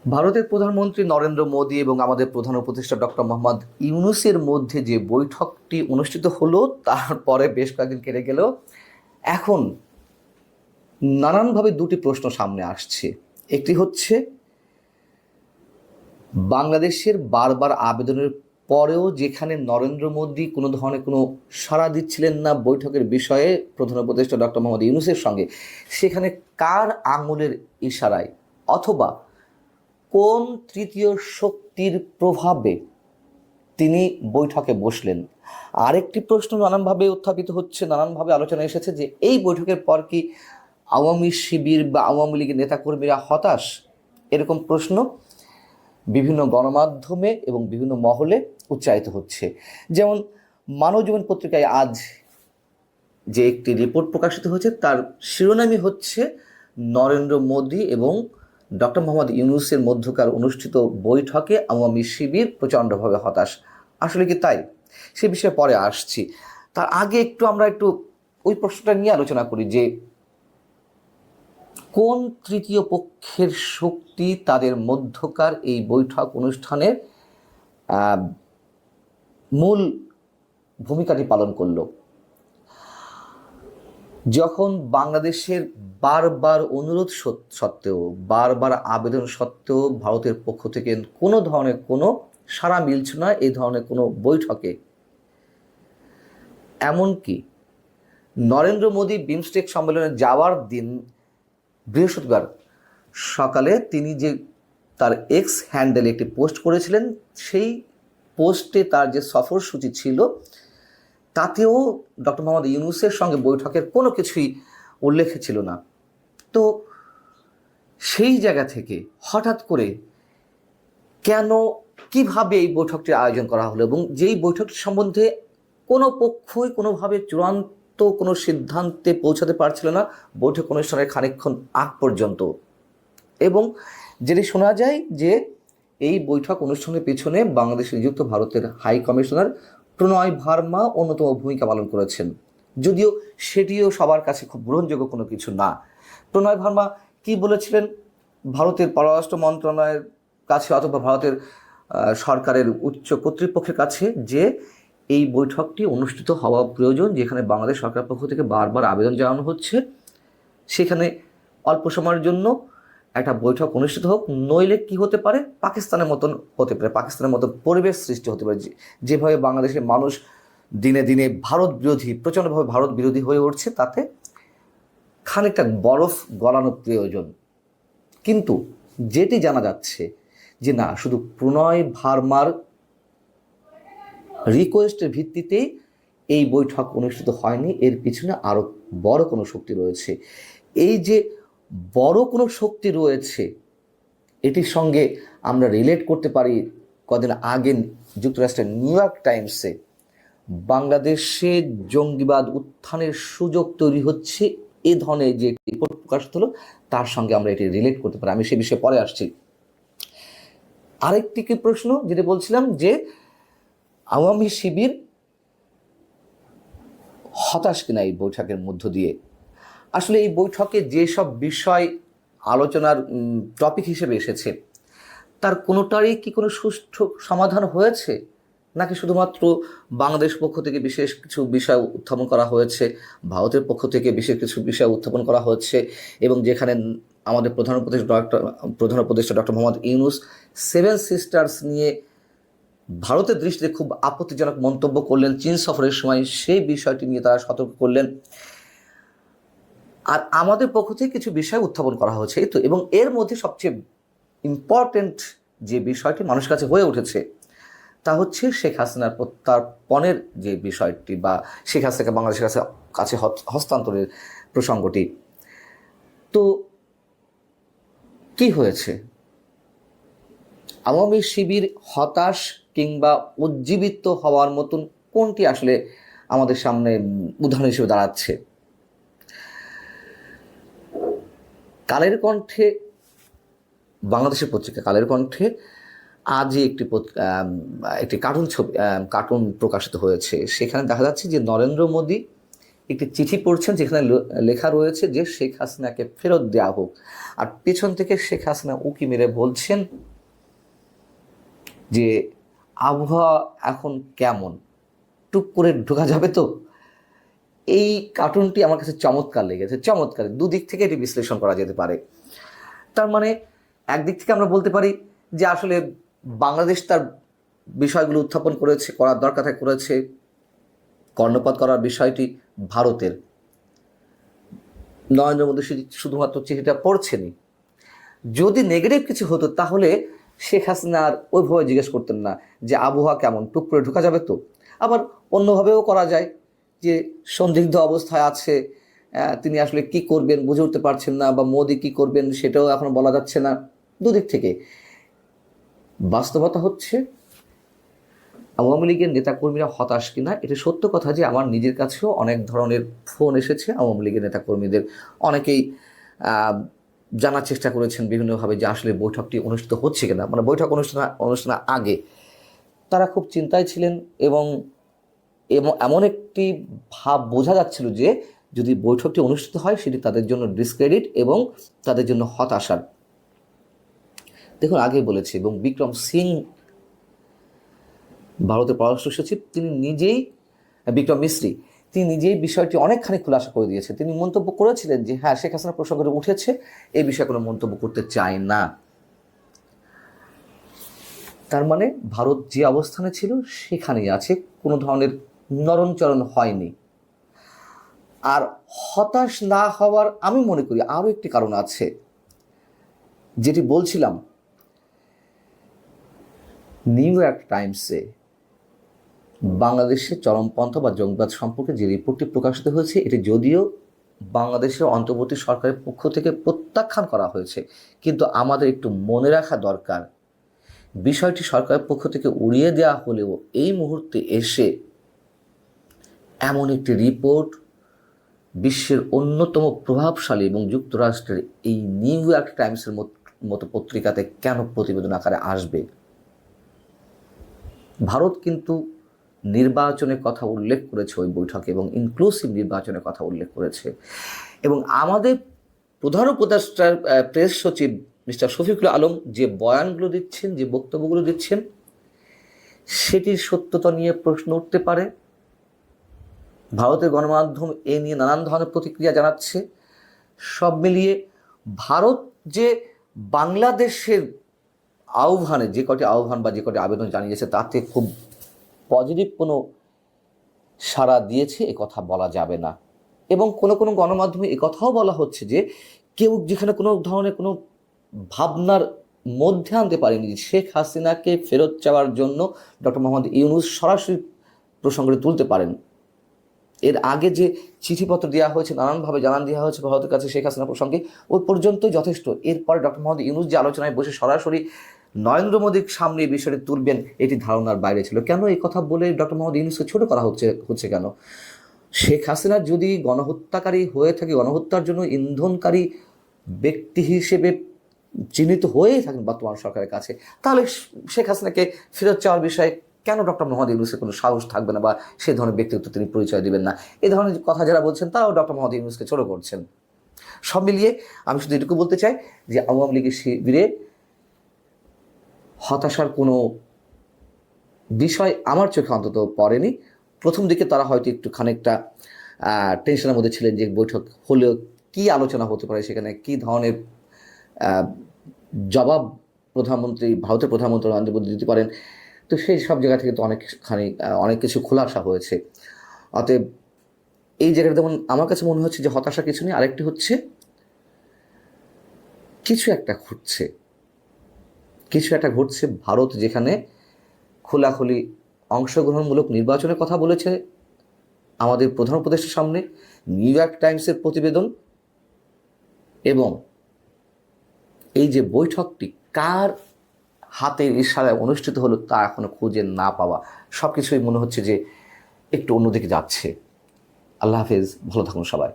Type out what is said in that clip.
ভারতের প্রধানমন্ত্রী নরেন্দ্র মোদী এবং আমাদের প্রধান উপদেষ্টা ডক্টর মোহাম্মদ ইউনূসের মধ্যে যে বৈঠকটি অনুষ্ঠিত হলো, তারপরে বেশ কয়েকদিন কেটে গেলেও এখন নানানভাবে দুটি প্রশ্ন সামনে আসছে। একটি হচ্ছে, বাংলাদেশের বারবার আবেদনের পরেও যেখানে নরেন্দ্র মোদী কোনো ধরনের কোনো সাড়া দিচ্ছিলেন না বৈঠকের বিষয়ে প্রধান উপদেষ্টা ডক্টর মোহাম্মদ ইউনূসের সঙ্গে, সেখানে কার আঙুলের ইশারায় অথবা কোন তৃতীয় শক্তির প্রভাবে তিনি বৈঠকে বসলেন? আরেকটি প্রশ্ন নানানভাবে উত্থাপিত হচ্ছে, নানানভাবে আলোচনা এসেছে যে এই বৈঠকের পর কি আওয়ামী শিবির বা আওয়ামী লীগের নেতাকর্মীরা হতাশ? এরকম প্রশ্ন বিভিন্ন গণমাধ্যমে এবং বিভিন্ন মহলে উচ্চারিত হচ্ছে। যেমন মানবজীবন পত্রিকায় আজ যে একটি রিপোর্ট প্রকাশিত হয়েছে, তার শিরোনামই হচ্ছে নরেন্দ্র মোদী এবং ডক্টর মোহাম্মদ ইউনূসের মধ্যকার অনুষ্ঠিত বৈঠকে আওয়ামী শিবির প্রচণ্ডভাবে হতাশ। আসলে কি তাই? সে বিষয়ে পরে আসছি। তার আগে আমরা একটু ওই প্রশ্নটা নিয়ে আলোচনা করি যে কোন তৃতীয় পক্ষের শক্তি তাদের মধ্যকার এই বৈঠক অনুষ্ঠানের মূল ভূমিকাটি পালন করলো। যখন বাংলাদেশের বারবার অনুরোধ সত্ত্বেও, বারবার আবেদন সত্ত্বেও ভারতের পক্ষ থেকে কোনো ধরনের কোনো সাড়া মিলছে না এই ধরনের কোনো বৈঠকে, এমনকি নরেন্দ্র মোদী বিমস্টেক সম্মেলনে যাওয়ার দিন বৃহস্পতিবার সকালে তিনি যে তার এক্স হ্যান্ডেলে একটি পোস্ট করেছিলেন, সেই পোস্টে তার যে সফরসূচি ছিল তাতেও ডক্টর মোহাম্মদ ইউনূসের সঙ্গে বৈঠকের কোনো কিছুই উল্লেখ ছিল না। তো সেই জায়গা থেকে হঠাৎ করে কেন, কিভাবে এই বৈঠকটির আয়োজন করা হলো এবং যেই বৈঠকটি সম্বন্ধে কোনো পক্ষই কোনোভাবে চূড়ান্ত কোনো সিদ্ধান্তে পৌঁছাতে পারছিল না বৈঠক অনুষ্ঠানের খানিকক্ষণ আগ পর্যন্ত। এবং যেটি শোনা যায় যে এই বৈঠক অনুষ্ঠানের পিছনে বাংলাদেশে নিযুক্ত ভারতের হাই কমিশনার প্রণয় ভার্মা অন্যতম ভূমিকা পালন করেছেন, যদিও সেটিও সবার কাছে খুব গ্রহণযোগ্য কোনো কিছু না। প্রণয় ভার্মা কি বলেছিলেন ভারতের পররাষ্ট্র মন্ত্রণালয়ের কাছে অথবা ভারতের সরকারের উচ্চ কর্তৃপক্ষের কাছে, যে এই বৈঠকটি অনুষ্ঠিত হওয়া প্রয়োজন, যেখানে বাংলাদেশ সরকার পক্ষ থেকে বারবার আবেদন জানানো হচ্ছে সেখানে অল্প সময়ের জন্য একটা বৈঠক অনুষ্ঠিত হোক, নইলে কি হতে পারে, পাকিস্তানের মতন হতে পারে, পাকিস্তানের মতো পরিবেশ সৃষ্টি হতে পারে। যেভাবে বাংলাদেশের মানুষ দিনে দিনে ভারত বিরোধী, প্রচণ্ডভাবে ভারত বিরোধী হয়ে উঠছে, তাতে খানিকটা বরফ গলানো প্রয়োজন। কিন্তু যেটি জানা যাচ্ছে যে না, শুধু প্রণয় ভার্মার রিকোয়েস্টের ভিত্তিতেই এই বৈঠক অনুষ্ঠিত হয়নি, এর পিছনে আরও বড় কোনো শক্তি রয়েছে। এই যে বড় কোনো শক্তি রয়েছে, এটির সঙ্গে আমরা রিলেট করতে পারি কদিন আগে যুক্তরাষ্ট্রের নিউ ইয়র্ক টাইমসে বাংলাদেশে জঙ্গিবাদ উত্থানের সুযোগ তৈরি হচ্ছে এ ধরনের যে রিপোর্ট প্রকাশিত হলো, তার সঙ্গে আমরা এটি রিলেট করতে পারি। আমি সে বিষয়ে পরে আসছি। আরেকটি কি প্রশ্ন যেটা বলছিলাম যে আওয়ামী শিবির হতাশ কিনা এই বৈঠকের মধ্য দিয়ে। আসলে এই বৈঠকে যেসব বিষয় আলোচনার টপিক হিসেবে এসেছে, তার কোনোটারই কি কোনো সুষ্ঠু সমাধান হয়েছে, নাকি শুধুমাত্র বাংলাদেশ পক্ষ থেকে বিশেষ কিছু বিষয় উত্থাপন করা হয়েছে, ভারতের পক্ষ থেকে বিশেষ কিছু বিষয় উত্থাপন করা হচ্ছে, এবং যেখানে আমাদের প্রধান উপদেষ্টা doctor Mohammad Yunus seven sisters নিয়ে ভারতের দৃষ্টিতে খুব আপত্তিজনক মন্তব্য করলেন চীন সফরের সময়, সেই বিষয়টি নিয়ে তারা সতর্ক করলেন। আর আমাদের পক্ষ থেকে কিছু বিষয় উত্থাপন করা হয়েছে, এই তো। এবং এর মধ্যে সবচেয়ে ইম্পর্টেন্ট যে বিষয়টি মানুষের কাছে হয়ে উঠেছে, তা হচ্ছে শেখ হাসিনার প্রত্যার্পণের যে বিষয়টি, বা শেখ হাসিনাকে বাংলাদেশের কাছে হস্তান্তরের প্রসঙ্গটি। তো কি হয়েছে? আওয়ামী শিবির হতাশ কিংবা উজ্জীবিত হওয়ার মতন কোনটি আসলে আমাদের সামনে উদাহরণ হিসেবে দাঁড়াচ্ছে? কালের কণ্ঠে, বাংলাদেশের পত্রিকা কালের কণ্ঠে আজই একটি কার্টুন প্রকাশিত হয়েছে। সেখানে দেখা যাচ্ছে যে নরেন্দ্র মোদী একটি চিঠি পড়ছেন যেখানে লেখা রয়েছে যে শেখ হাসিনাকে ফেরত দেওয়া হোক, আর পেছন থেকে শেখ হাসিনা উকি মেরে বলছেন যে আবহাওয়া এখন কেমন, টুক করে ঢোকা যাবে তো। এই কার্টুনটি আমার কাছে চমৎকার লেগেছে, চমৎকার। দুদিক থেকে এটি বিশ্লেষণ করা যেতে পারে। তার মানে একদিক থেকে আমরা বলতে পারি যে আসলে বাংলাদেশ তার বিষয়গুলো উত্থাপন করেছে, করার দরকার করেছে, কর্ণপাত করার বিষয়টি ভারতের। নরেন্দ্র মোদী শুধুমাত্র চিঠিটা পড়ছেনই। যদি নেগেটিভ কিছু হতো তাহলে শেখ হাসিনা আর ওইভাবে জিজ্ঞেস করতেন না যে আবহাওয়া কেমন, টুক করে ঢোকা যাবে তো। আবার অন্যভাবেও করা যায় যে সন্দিগ্ধ অবস্থায় আছে, তিনি আসলে কি করবেন বুঝে উঠতে পারছেন না, বা মোদি কি করবেন সেটাও এখন বলা যাচ্ছে না। দুদিক থেকে বাস্তবতা হচ্ছে আওয়ামী লীগের নেতাকর্মীরা হতাশ কিনা, এটা সত্য কথা যে আমার নিজের কাছেও অনেক ধরনের ফোন এসেছে আওয়ামী লীগের নেতাকর্মীদের। অনেকেই জানার চেষ্টা করেছেন বিভিন্নভাবে যে আসলে বৈঠকটি অনুষ্ঠিত হচ্ছে কিনা, মানে বৈঠক অনুষ্ঠানের আগে তারা খুব চিন্তায় ছিলেন, এবং এমন একটি ভাব বোঝা যাচ্ছিল যে যদি বৈঠকটি অনুষ্ঠিত হয় সেটি তাদের জন্য ডিসক্রেডিট এবং তাদের জন্য হতাশার। দেখুন, আগে বলেছি, এবং বিক্রম সিং ভারতের পররাষ্ট্র সচিব, তিনি নিজেই, বিক্রম মিস্ত্রি, তিনি নিজেই বিষয়টি অনেকখানি খুলাসা করে দিয়েছে। তিনি মন্তব্য করেছিলেন যে হ্যাঁ, শেখ হাসিনা প্রসঙ্গটি উঠেছে, এই বিষয়ে কোনো মন্তব্য করতে চায় না। তার মানে ভারত যে অবস্থানে ছিল সেখানেই আছে, কোনো ধরনের নরণচরণ হয়নি। আর হতাশ না হওয়ার আমি মনে করি আরও একটি কারণ আছে, যেটি বলছিলাম। নিউ ইয়র্ক টাইমসে বাংলাদেশের চরমপন্থা বা জঙ্গিবাদ সম্পর্কে যে রিপোর্টটি প্রকাশিত হয়েছে, এটি যদিও বাংলাদেশের অন্তর্বর্তী সরকারের পক্ষ থেকে প্রত্যাখ্যান করা হয়েছে, কিন্তু আমাদের একটু মনে রাখা দরকার, বিষয়টি সরকারের পক্ষ থেকে উড়িয়ে দেওয়া হলেও এই মুহূর্তে এসে এমন একটি রিপোর্ট বিশ্বের অন্যতম প্রভাবশালী এবং যুক্তরাষ্ট্রের এই নিউ ইয়র্ক টাইমসের মতো পত্রিকাতে কেন প্রতিবেদন আকারে আসবে? ভারত কিন্তু নির্বাচনের কথা উল্লেখ করেছে ওই বৈঠকে, এবং ইনক্লুসিভ নির্বাচনের কথা উল্লেখ করেছে। এবং আমাদের প্রধান উপদেষ্টার প্রেস সচিব মিস্টার শফিকুল আলম যে বয়ানগুলো দিচ্ছেন, যে বক্তব্যগুলো দিচ্ছেন, সেটির সত্যতা নিয়ে প্রশ্ন উঠতে পারে। ভারতের গণমাধ্যম এ নিয়ে নানান ধরনের প্রতিক্রিয়া জানাচ্ছে। সব মিলিয়ে ভারত যে বাংলাদেশের আহ্বানে, যে কটি আহ্বান বা যে কটি আবেদন জানিয়েছে, তাতে খুব পজিটিভ কোনো সাড়া দিয়েছে এ কথা বলা যাবে না। এবং কোনো কোনো গণমাধ্যমে এ কথাও বলা হচ্ছে যে কেউ যেখানে কোনো ধরনের কোনো ভাবনার মধ্যে আনতে পারেনি শেখ হাসিনাকে ফেরত চাওয়ার জন্য ডক্টর মোহাম্মদ ইউনূস সরাসরি প্রসঙ্গটি তুলতে পারেন। এর আগে যে চিঠিপত্র দেওয়া হয়েছে, নানানভাবে জানান দেওয়া হয়েছে ভারতের কাছে শেখ হাসিনা প্রসঙ্গে, ওই পর্যন্তই যথেষ্ট। এরপরে ডক্টর মোহাম্মদ ইউনূস যে আলোচনায় বসে সরাসরি নরেন্দ্র মোদীর সামনে এই বিষয়টি তুলবেন, এটি ধারণার বাইরে ছিল। কেন এই কথা বলে ডক্টর মোহাম্মদ ইউনূসকে ছোট করা হচ্ছে কেন? শেখ হাসিনা যদি গণহত্যাকারী হয়ে থাকে, গণহত্যার জন্য ইন্ধনকারী ব্যক্তি হিসেবে চিহ্নিত হয়েই থাকেন বর্তমান সরকারের কাছে, তাহলে শেখ হাসিনাকে ফেরত চাওয়ার বিষয়ে কেন ডক্টর মোহাম্মদ ইউনূসের কোনো সাহস থাকবে না, বা সে ধরনের ব্যক্তিত্ব তিনি পরিচয় দিবেন না? এই ধরনের কথা যারা বলছেন তারাও ডক্টর মোহাম্মদ ইউনূসকে ছোট করছেন। সব মিলিয়ে আমি শুধু এটুকু বলতে চাই যে আওয়ামী লীগের শিবিরে হতাশার কোনো বিষয় আমার চোখে অন্তত পড়েনি। প্রথম দিকে তারা হয়তো একটু খানিকটা টেনশনের মধ্যে ছিলেন যে বৈঠক হলেও কী আলোচনা হতে পারে, সেখানে কী ধরনের জবাব ভারতের প্রধানমন্ত্রী নরেন্দ্র মোদী দিতে পারেন। তো সেই সব জায়গা থেকে তো অনেক কিছু খোলাসা হয়েছে। অতএব এই জায়গাটা যেমন আমার কাছে মনে হচ্ছে যে হতাশা কিছু নেই, আরেকটি হচ্ছে কিছু একটা ঘটছে। ভারত যেখানে খোলাখুলি অংশগ্রহণমূলক নির্বাচনের কথা বলেছে আমাদের প্রধান উপদেষ্টার সামনে, নিউ ইয়র্ক টাইমসের প্রতিবেদন, এবং এই যে বৈঠকটি কার হাতের ইশারায় অনুষ্ঠিত হলো তা এখনো খুঁজে না পাওয়া, সব কিছুই মনে হচ্ছে যে একটু অন্যদিকে যাচ্ছে। আল্লাহ হাফেজ, ভালো থাকুন সবাই।